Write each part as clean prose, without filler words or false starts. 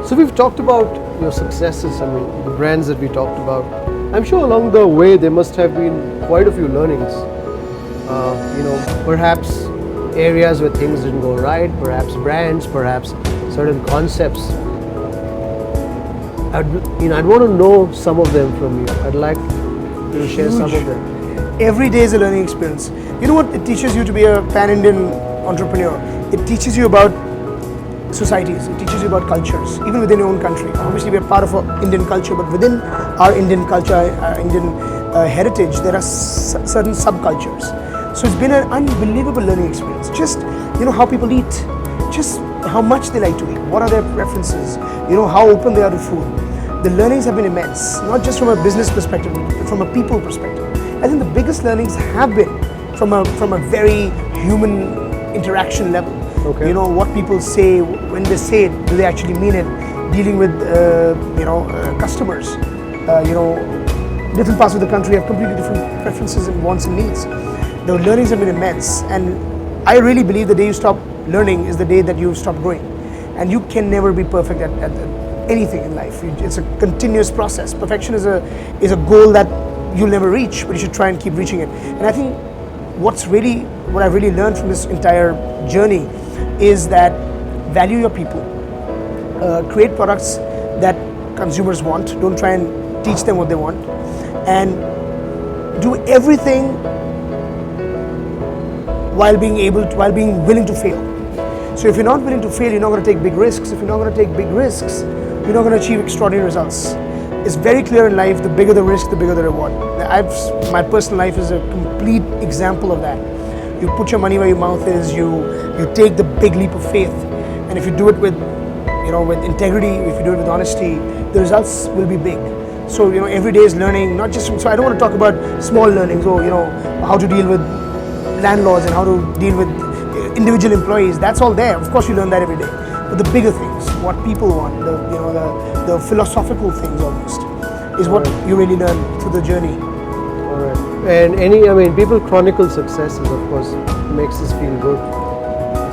So we've talked about your successes, I mean, the brands that we talked about. I'm sure along the way there must have been quite a few learnings. Perhaps areas where things didn't go right, perhaps brands, perhaps certain concepts. I'd want to know some of them from you. I'd like you to share some of them. Every day is a learning experience. You know what? It teaches you to be a pan-Indian entrepreneur. It teaches you about societies. It teaches you about cultures, even within your own country. Obviously, we are part of our Indian culture, but within our Indian culture, our Indian heritage, there are certain subcultures. So it's been an unbelievable learning experience. Just how people eat, just how much they like to eat, what are their preferences, how open they are to food. The learnings have been immense, not just from a business perspective, but from a people perspective. I think the biggest learnings have been from a very human interaction level. Okay. What people say, when they say it, do they actually mean it? Dealing with customers. Different parts of the country have completely different preferences and wants and needs. The learnings have been immense, and I really believe the day you stop learning is the day that you stop growing. And you can never be perfect at anything in life. It's a continuous process. Perfection is a goal that you'll never reach, but you should try and keep reaching it. And I think what I've really learned from this entire journey is that value your people, create products that consumers want, don't try and teach them what they want, and do everything while being willing to fail. So if you're not willing to fail, you're not going to take big risks. If you're not going to take big risks, you're not going to achieve extraordinary results. It's very clear in life, the bigger the risk, the bigger the reward. My personal life is a complete example of that. You put your money where your mouth is, you take the big leap of faith, and if you do it with integrity, if you do it with honesty, the results will be big. So every day is learning, not just so I don't want to talk about small learnings or how to deal with landlords and how to deal with individual employees. That's all there. Of course you learn that every day. But the bigger things, what people want, the philosophical things almost, is what you really learn through the journey. All right. And people chronicle successes, of course, makes us feel good.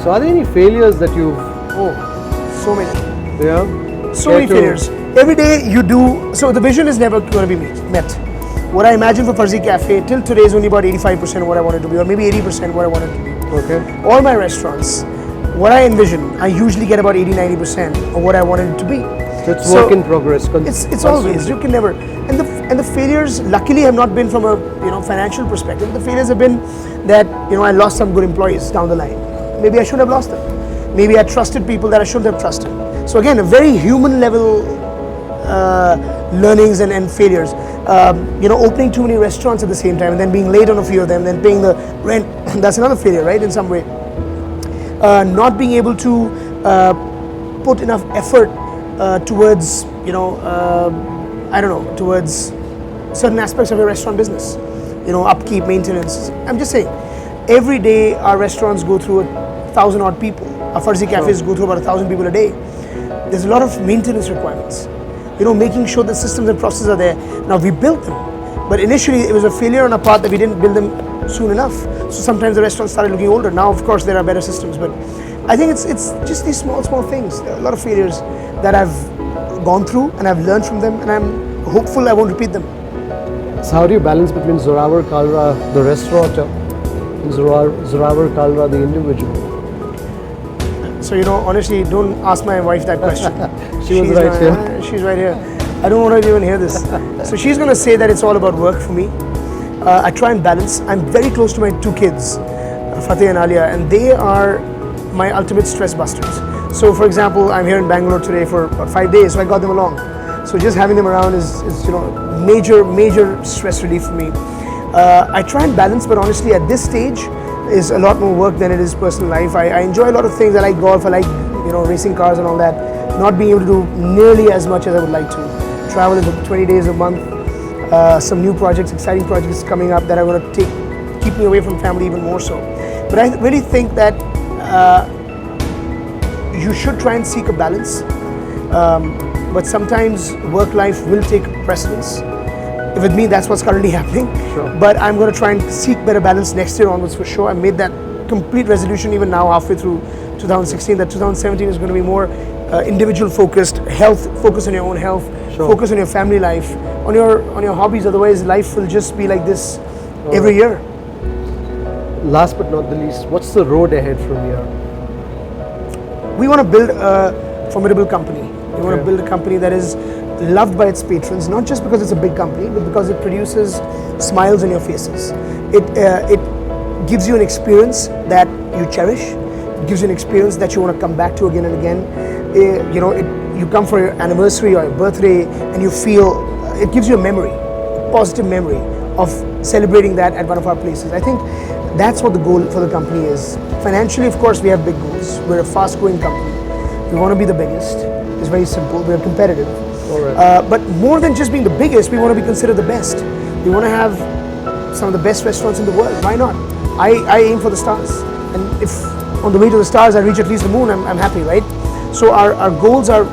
So are there any failures that you've... So many. Yeah? So many failures. Every day you do... So the vision is never going to be met. What I imagine for Farzi Café till today is only about 85% of what I wanted to be, or maybe 80% what I wanted to be. Okay. All my restaurants, what I envision, I usually get about 80-90% of what I wanted it to be. So it's work in progress. It's always, you can never, and the failures luckily have not been from a financial perspective. The failures have been that I lost some good employees down the line. Maybe I should have lost them. Maybe I trusted people that I shouldn't have trusted. So again, a very human level learnings and failures. Opening too many restaurants at the same time and then being late on a few of them, then paying the rent, that's another failure, right, in some way. Not being able to put enough effort towards, towards certain aspects of your restaurant business, upkeep, maintenance. I'm just saying, every day our restaurants go through 1,000 odd people. Our Farzi cafes go through about 1,000 people a day. There's a lot of maintenance requirements. Making sure the systems and processes are there. Now we built them, but initially it was a failure on our part that we didn't build them soon enough. So sometimes the restaurants started looking older. Now of course there are better systems, but I think it's just these small things. There are a lot of failures that I've gone through and I've learned from them, and I'm hopeful I won't repeat them. So how do you balance between Zorawar Kalra, the restaurateur, and Zorawar Kalra, the individual? So honestly, don't ask my wife that question. She's right here. She's right here. I don't want her to even hear this. So she's going to say that it's all about work for me. I try and balance. I'm very close to my two kids, Fateh and Alia, and they are my ultimate stress busters. So for example, I'm here in Bangalore today for about 5 days, so I got them along. So just having them around is major stress relief for me. I try and balance, but honestly at this stage is a lot more work than it is personal life. I enjoy a lot of things. I like golf, I like racing cars and all that. Not being able to do nearly as much as I would like to. Travel in 20 days a month. Some new projects, exciting projects coming up that are going to keep me away from family even more so. But I really think that you should try and seek a balance. But sometimes work life will take precedence. With me, that's what's currently happening. Sure. But I'm going to try and seek better balance next year onwards for sure. I made that complete resolution even now halfway through 2016 that 2017 is going to be more individual focused, health, focus on your own health, Sure. focus on your family life, on your hobbies. Otherwise, life will just be like this every year. Last but not the least, what's the road ahead from here? We want to build a formidable company. We want to Okay. build a company that is loved by its patrons, not just because it's a big company, but because it produces smiles on your faces. It gives you an experience that you cherish. It gives you an experience that you want to come back to again and again. You come for your anniversary or your birthday, and you feel it gives you a memory, a positive memory of celebrating that at one of our places. I think that's what the goal for the company is. Financially, of course, we have big goals. We're a fast-growing company. We want to be the biggest. It's very simple. We're competitive. All right. But more than just being the biggest, we want to be considered the best. We want to have some of the best restaurants in the world. Why not? I aim for the stars. And if on the way to the stars I reach at least the moon, I'm happy, right? So our goals are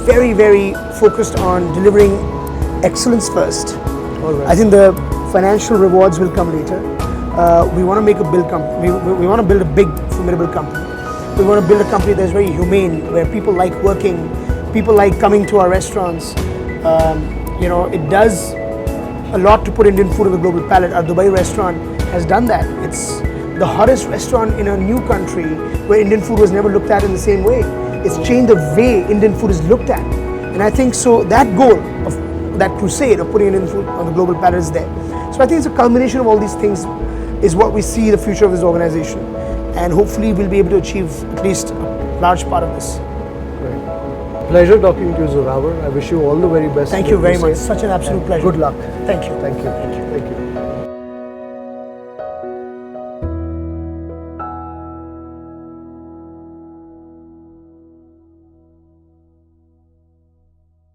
very, very focused on delivering excellence first. All right. I think the financial rewards will come later. We want to make a build company. We want to build a big, formidable company. We want to build a company that's very humane, where people like working, people like coming to our restaurants. It does a lot to put Indian food on the global palate. Our Dubai restaurant has done that. It's the hottest restaurant in a new country where Indian food was never looked at in the same way. It's changed the way Indian food is looked at. And I think so that goal of that crusade of putting Indian food on the global palate is there. So I think it's a culmination of all these things is what we see the future of this organization. And hopefully we'll be able to achieve at least a large part of this. Great. Pleasure talking to you, Zorawar. I wish you all the very best. Thank in you the very much. crusade. Such an absolute And pleasure. Good luck. Thank you. Thank you. Thank you.